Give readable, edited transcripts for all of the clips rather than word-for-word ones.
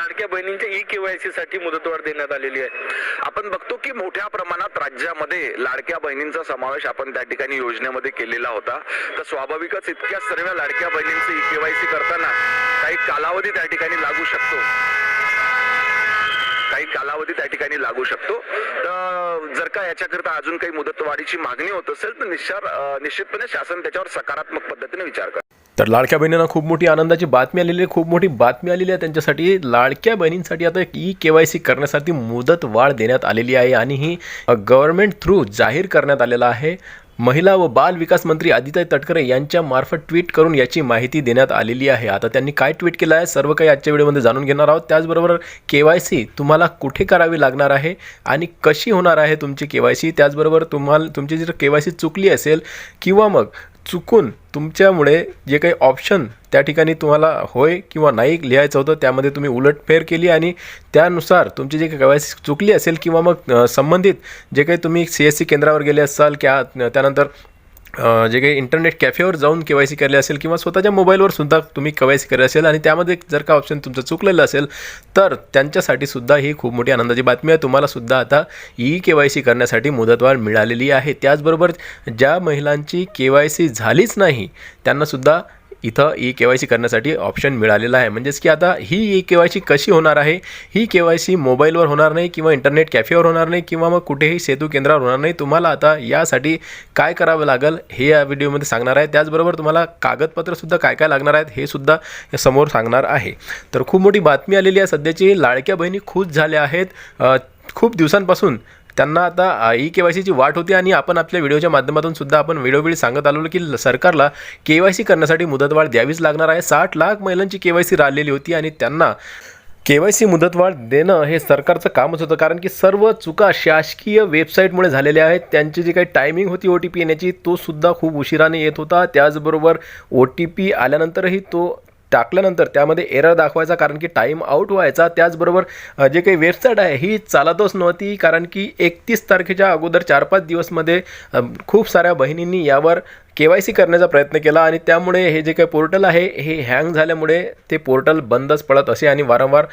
लाडक्या बहिणींच्या ई-केवायसी साठी मुदतवाढ देण्यात आलेली आहे। आपण बघतो की मोठ्या प्रमाणात राज्यामध्ये लाडक्या बहिणींचा समावेश आपण त्या ठिकाणी योजनेमध्ये केलेला होता। तर स्वाभाविकच इतक्या सर्व लाडक्या बहिणींचे ई-केवायसी करताना काही कालावधी त्या ठिकाणी लागू शकतो, तर जर का याच्याकरता अजून काही मुदतवाढीची मागणी होत असेल तर निश्चितपणे शासन त्याच्यावर सकारात्मक पद्धतीने विचार करेल। तर लाडक्या बहिणींना खूप मोठी आनंदाची बातमी आलेली आहे, खूप मोठी बातमी आलेली आहे त्यांच्यासाठी। लाडक्या बहिणींसाठी आता ई-केवायसी करण्यासाठी मुदत वाढ देण्यात आलेली आहे आणि ही गव्हर्नमेंट थ्रू जाहीर करण्यात आलेला आहे। महिला व बाल विकास मंत्री आदित्य तटकरे यांच्या मार्फत ट्विट करून याची माहिती देण्यात आलेली आहे। आता त्यांनी काय ट्विट केलं आहे सर्व काही आजच्या व्हिडिओमध्ये जाणून घेणार आहोत। त्याचबरोबर केवायसी तुम्हाला कुठे करावी लागणार आहे आणि कशी होणार आहे तुमची केवायसी, त्याचबरोबर तुमची जर केवायसी चुकली असेल किंवा मग चुकून तुमच्यामुळे जे काही ऑप्शन त्या ठिकाणी तुम्हाला होय किंवा नाही लिहायचं होतं त्यामध्ये तुम्ही उलटफेर केली आणि त्यानुसार तुमची जे केवायसी चुकली असेल किंवा मग संबंधित जे काही तुम्ही CSC केंद्रावर गेले असाल त्यानंतर जे काही इंटरनेट कॅफेवर जाऊन केवायसी केले असेल किंवा स्वतःच्या मोबाईलवर सुद्धा तुम्ही केवायसी केली असेल आणि त्यामध्ये जर का ऑप्शन तुमचं चुकलेलं असेल तर त्यांच्यासाठी सुद्धा ही खूप मोठी आनंदाची बातमी आहे। तुम्हाला सुद्धा आता ई-केवायसी करण्यासाठी मुदतवाढ मिळालेली आहे। त्याचबरोबर ज्या महिलांची केवायसी झालीच नाही त्यांना सुद्धा इथं ई-केवायसी करण्यासाठी ऑप्शन मिळालेला आहे। म्हणजेच की आता ही ई-केवायसी कशी होणार आहे, ही केवायसी मोबाईलवर होणार नाही किंवा इंटरनेट कॅफेवर होणार नाही किंवा मग कुठेही सेतू केंद्रावर होणार नाही। तुम्हाला आता यासाठी काय करावं लागेल हे या व्हिडिओमध्ये सांगणार आहे। त्याचबरोबर तुम्हाला कागदपत्रसुद्धा काय काय लागणार आहेत हे सुद्धा समोर सांगणार आहे। तर खूप मोठी बातमी आलेली आहे सध्याची। लाडक्या बहिणी खुश झाल्या आहेत। खूप दिवसांपासून त्यांना आता ई-केवायसीची वाट होती आणि आपण आपल्या व्हिडिओच्या माध्यमातून सुद्धा आपण वेळोवेळी सांगत आलो की सरकारला केवायसी करण्यासाठी मुदतवाढ द्यावीच लागणार आहे। 60 लाख महिलांची केवायसी राहिलेली होती आणि त्यांना केवायसी मुदतवाढ देणं हे सरकारचं कामच होतं, कारण की सर्व चुका शासकीय वेबसाईटमुळे झालेल्या आहेत। त्यांची जी काही टायमिंग होती OTP येण्याची तो सुद्धा खूप उशिराने येत होता। त्याचबरोबर OTP आल्यानंतरही तो टाकल्यानंतर त्यामध्ये एरर दाखवायचा कारण की टाईम आउट व्हायचा। त्याचबरोबर जे काही वेबसाईट आहे ही चालतच नव्हती कारण की 31 तारखेच्या अगोदर 4-5 दिवसमध्ये खूप साऱ्या बहिणींनी यावर केवायसी करण्याचा प्रयत्न केला आणि त्यामुळे हे जे काही पोर्टल आहे हे हँग झाल्यामुळे ते पोर्टल बंदच पडत असे आणि वारंवार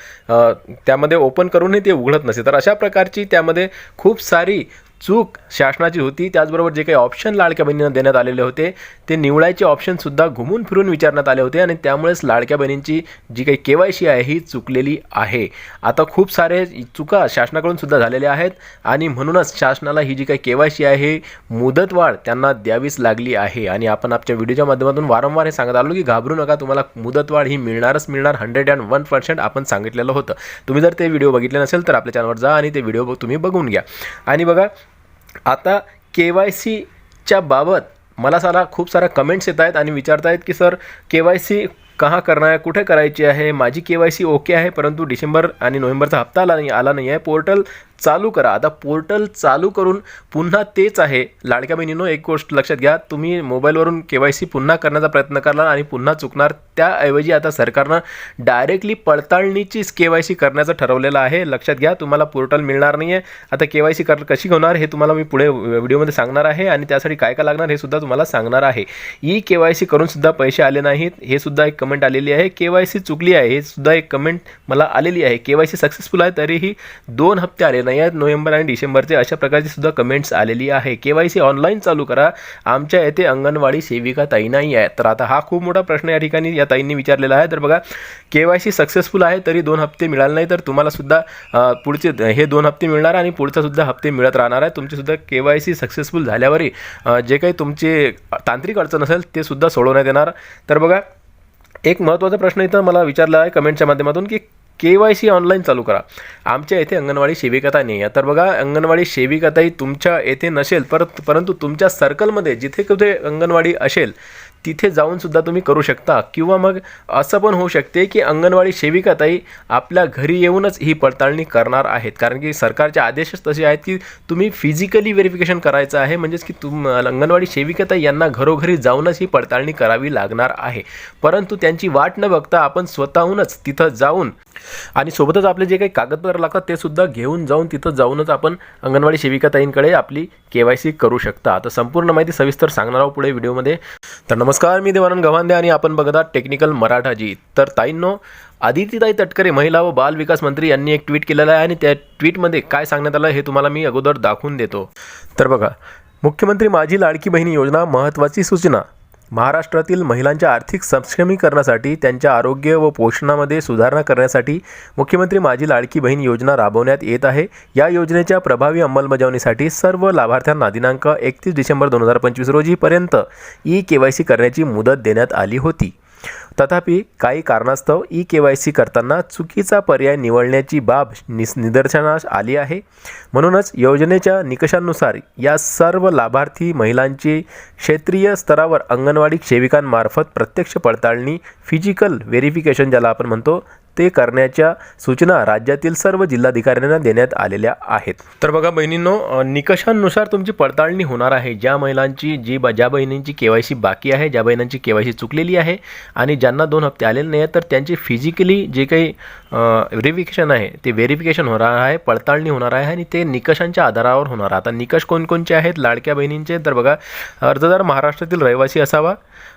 त्यामध्ये ओपन करूनही ते उघडत नसे। तर अशा प्रकारची त्यामध्ये खूप सारी चूक शासनाची होती। त्याचबरोबर जे काही ऑप्शन लाडक्या बहिणींना देण्यात आलेले होते ते निवडायचे ऑप्शनसुद्धा घुमून फिरून विचारण्यात आले होते आणि त्यामुळेच लाडक्या बहिणींची जी काही केवायसी आहे ही चुकलेली आहे। आता खूप सारे चुका शासनाकडून सुद्धा झालेल्या आहेत आणि म्हणूनच शासनाला ही जी काही केवायसी आहे मुदतवाढ त्यांना द्यावीच लागली आहे। आणि आपण आपल्या व्हिडिओच्या माध्यमातून वारंवार हे सांगत आलो की घाबरू नका, तुम्हाला मुदतवाढ ही मिळणारच मिळणार, 101% आपण सांगितलेलं होतं। तुम्ही जर ते व्हिडिओ बघितले नसेल तर आपल्या चॅनलवर जा आणि ते व्हिडिओ तुम्ही बघून घ्या। आणि बघा आता केवायसीच्या बाबत मला खूप साऱ्या कमेंट्स येत आहेत आणि विचारत आहेत की सर केवायसी कहाँ करना है, कुठे करायची आहे, माझी केवायसी ओके आहे परंतु डिसेंबर आणि नोव्हेंबरचा हप्ता आला नाही आहे, पोर्टल चालू करा। आता पोर्टल चालू करून पुन्हा तेच आहे। लाडक्या बहिणींनो एक गोष्ट लक्षात घ्या, तुम्ही मोबाईलवरून केवायसी पुन्हा करण्याचा प्रयत्न करणार आणि पुन्हा चुकणार, त्याऐवजी आता सरकारनं डायरेक्टली पडताळणीचीच केवायसी करण्याचं ठरवलेलं आहे। लक्षात घ्या, तुम्हाला पोर्टल मिळणार नाही आहे। आता केवायसी कशी होणार हे तुम्हाला मी पुढे व्हिडिओमध्ये सांगणार आहे आणि त्यासाठी काय काय लागणार हे सुद्धा तुम्हाला सांगणार आहे। ई-केवायसी करून सुद्धा पैसे आले नाहीत हे सुद्धा एक कमेंट आलेली आहे। केवायसी चुकली आहे हे सुद्धा एक कमेंट मला आलेली आहे। केवायसी सक्सेसफुल आहे तरीही 2 हप्ते आले नाही आहेत, नोव्हेंबर आणि डिसेंबरचे, अशा प्रकारची सुद्धा कमेंट्स आलेली आहे। केवायसी ऑनलाईन चालू करा, आमच्या येथे अंगणवाडी सेविका ताई नाही आहे। तर आता हा खूप मोठा प्रश्न या ठिकाणी या ताईंनी विचारलेला आहे। तर बघा केवायसी सक्सेसफुल आहे तरी 2 हप्ते मिळाले नाही तर तुम्हाला सुद्धा पुढचे हे 2 हप्ते मिळणार आणि पुढचा सुद्धा हप्ते मिळत राहणार आहे। तुमची सुद्धा केवायसी सक्सेसफुल झाल्यावरही जे काही तुमचे तांत्रिक अडचण असेल ते सुद्धा सोडवण्यात येणार। तर बघा एक महत्त्वाचा प्रश्न इथं मला विचारला आहे कमेंटच्या माध्यमातून की केवायसी ऑनलाईन चालू करा, आमच्या येथे अंगणवाडी सेविकाताई नाही आहे। तर बघा अंगणवाडी सेविकाताई तुमच्या येथे नसेल परंतु तुमच्या सर्कलमध्ये जिथे कुठे अंगणवाडी असेल तिथे जाऊन सुद्धा तुम्ही करू शकता किंवा मग असं पण होऊ शकते की अंगणवाडी सेविकाताई आपल्या घरी येऊनच ही पडताळणी करणार आहेत, कारण की सरकारचे आदेशच तसे आहेत की तुम्ही फिजिकली व्हेरिफिकेशन करायचं आहे। म्हणजेच की अंगणवाडी सेविकाताई यांना घरोघरी जाऊनच ही पडताळणी करावी लागणार आहे, परंतु त्यांची वाट न बघता आपण स्वतःहूनच तिथं जाऊन आणि सोबतच आपले जे काही कागदपत्र लागतात ते सुद्धा घेऊन जाऊन तिथं जाऊनच आपण अंगणवाडी सेविकाताईंकडे आपली केवायसी करू शकता। आता संपूर्ण माहिती सविस्तर सांगणार आहोत पुढे व्हिडिओमध्ये। तर नमस्कार, मी देवानंद गव्हांदे आणि आपण बघत आहात टेक्निकल मराठाजी। तर ताईंनो आदितीताई तटकरे महिला व बाल विकास मंत्री यांनी एक ट्विट केलेलं आहे आणि त्या ट्विटमध्ये काय सांगण्यात आलं हे तुम्हाला मी अगोदर दाखवून देतो. तर बघा, मुख्यमंत्री माझी लाडकी बहीण योजना महत्त्वाची सूचना. महाराष्ट्रातील महिलांच्या आर्थिक सक्षमीकरणासाठी त्यांच्या आरोग्य व पोषणामध्ये सुधारणा करण्यासाठी मुख्यमंत्री माझी लाडकी बहीण योजना राबवण्यात येत आहे. या योजनेच्या प्रभावी अंमलबजावणीसाठी सर्व लाभार्थ्यांना दिनांक 31 डिसेंबर 2025 रोजीपर्यंत KYC करण्याची मुदत देण्यात आली होती. तथापि काही कारणास्तव KYC करताना चुकीचा पर्याय निवडण्याची बाब निदर्शनास आली आहे. म्हणूनच योजनेच्या निकषांनुसार या सर्व लाभार्थी महिलांची क्षेत्रीय स्तरावर अंगणवाडी सेविकांमार्फत प्रत्यक्ष पडताळणी फिजिकल व्हेरिफिकेशन ज्याला आपण म्हणतो ते करण्याच्या सूचना राज्यातील सर्व जिल्हाधिकाऱ्यांना देण्यात आलेल्या आहेत. तर बघा बहिणींनो, निकषांनुसार तुमची पडताळणी होणार आहे. ज्या महिलांची ज्या बहिणींची KYC बाकी आहे, ज्या बहिणींची KYC चुकलेली आहे आणि ज्यांना 2 हप्ते आलेले नाही आहेत, तर त्यांची फिजिकली जे काही व्हेरिफिकेशन आहे ते व्हेरिफिकेशन होणार आहे, पडताळणी होणार आहे आणि ते निकषांच्या आधारावर होणार. आता निकष कोणकोणचे आहेत लाडक्या बहिणींचे? तर बघा, अर्जदार महाराष्ट्रातील रहिवासी असावा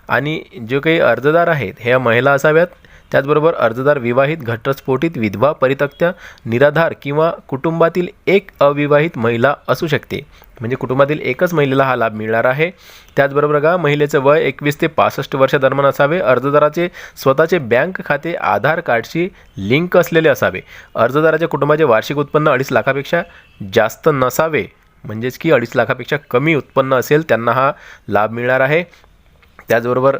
आणि जे काही अर्जदार आहेत ह्या महिला असाव्यात. त्याचबरोबर अर्जदार विवाहित, घटस्फोटित, विधवा, परित्यक्ता, निराधार किंवा कुटुंबातील एक अविवाहित महिला असू शकते. म्हणजे कुटुंबातील एकच महिलेला हा लाभ मिळणार आहे. त्याचबरोबर बघा, महिलेचं वय 21 ते 65 वर्षादरम्यान असावे. अर्जदाराचे स्वतःचे बँक खाते आधार कार्डशी लिंक असलेले असावे. अर्जदाराच्या कुटुंबाचे वार्षिक उत्पन्न 2.5 लाखापेक्षा जास्त नसावे. म्हणजेच की 2.5 लाखापेक्षा कमी उत्पन्न असेल त्यांना हा लाभ मिळणार आहे. त्याचबरोबर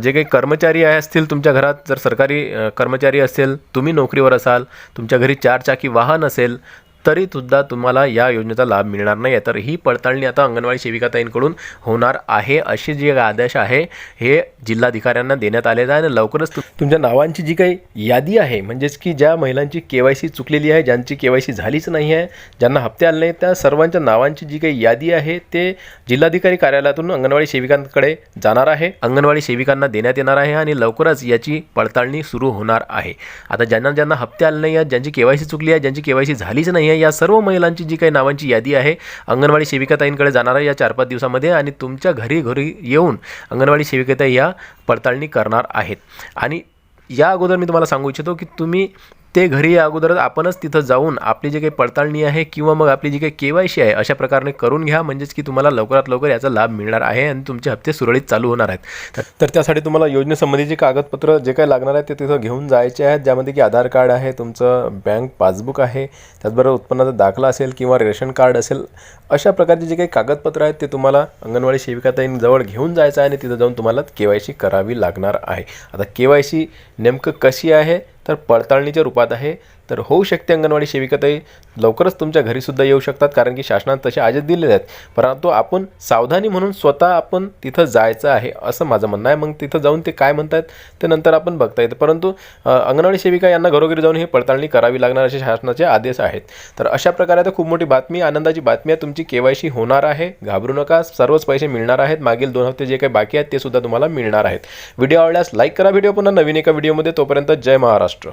जे काही कर्मचारी असतील तुमच्या घरात, जर सरकारी कर्मचारी असेल, तुम्ही नोकरीवर असाल, तुमच्या घरी 4 चाकी वाहन असेल तरीसुद्धा तुम्हाला या योजनेचा लाभ मिळणार नाही आहे. तर ही पडताळणी आता अंगणवाडी सेविकाताईंकडून होणार आहे. असे जे आदेश आहे हे जिल्हाधिकाऱ्यांना देण्यात आलेला आहे आणि लवकरच तुमच्या नावांची जी काही यादी आहे, म्हणजेच की ज्या महिलांची KYC चुकलेली आहे, ज्यांची KYC झालीच नाही आहे, ज्यांना हप्ते आले नाही, त्या सर्वांच्या नावांची जी काही यादी आहे ते जिल्हाधिकारी कार्यालयातून अंगणवाडी सेविकांकडे जाणार आहे, अंगणवाडी सेविकांना देण्यात येणार आहे आणि लवकरच याची पडताळणी सुरू होणार आहे. आता ज्यांना हप्ते आले नाही आहेत, ज्यांची KYC चुकली आहे, ज्यांची KYC झालीच नाही आहे, या सर्व महिलांची जी काही नावांची यादी आहे अंगणवाडी सेविकाताईंकडे जाणार आहे या 4-5 दिवसामध्ये आणि तुमच्या घरी येऊन अंगणवाडी सेविकाताई या पडताळणी करणार आहेत. आणि या अगोदर मी तुम्हाला सांगू इच्छितो की तुम्ही ते घरी या अगोदरच आपणच तिथं जाऊन आपली जी काही पडताळणी आहे किंवा मग आपली जी काही KYC आहे अशा प्रकारे करून घ्या. म्हणजेच की तुम्हाला लवकरात लवकर याचा लाभ मिळणार आहे आणि तुमचे हप्ते सुरळीत चालू होणार आहेत. तर त्यासाठी तुम्हाला योजनेसंबंधीचे कागदपत्र जे काही लागणार आहे ते तिथं घेऊन जायचे आहेत, ज्यामध्ये की आधार कार्ड आहे, तुमचं बँक पासबुक आहे, त्याचबरोबर उत्पन्नाचा दाखला असेल किंवा रेशन कार्ड असेल. अशा प्रकारचे जे काही कागदपत्र आहेत ते तुम्हाला अंगणवाडी सेविकाताईंजवळ घेऊन जायचं आहे आणि तिथं जाऊन तुम्हाला KYC करावी लागणार आहे. आता KYC नेमकं कशी आहे तर पडताळणीच्या रूपात आहे. तर होऊ शकते अंगणवाडी सेविकाताई लवकरच तुमच्या घरीसुद्धा येऊ शकतात, कारण की शासनाने तसे आदेश दिलेले आहेत. परंतु आपण सावधानी म्हणून स्वतः आपण तिथं जायचं आहे असं माझं म्हणणं आहे. मग तिथं जाऊन ते काय म्हणतात ते नंतर आपण बघता येतं. परंतु अंगणवाडी सेविका यांना घरोघरी जाऊन ही पडताळणी करावी लागणार असे शासनाचे आदेश आहेत. तर अशा प्रकारे आता खूप मोठी बातमी, आनंदाची बातमी आहे, तुमची KYC होणार आहे. घाबरू नका, सर्वच पैसे मिळणार आहेत. मागील 2 हप्ते जे काही बाकी आहेत ते सुद्धा तुम्हाला मिळणार आहेत. व्हिडिओ आवडल्यास लाईक करा. व्हिडिओ पुन्हा नवीन एका व्हिडिओमध्ये. तोपर्यंत जय महाराष्ट्र.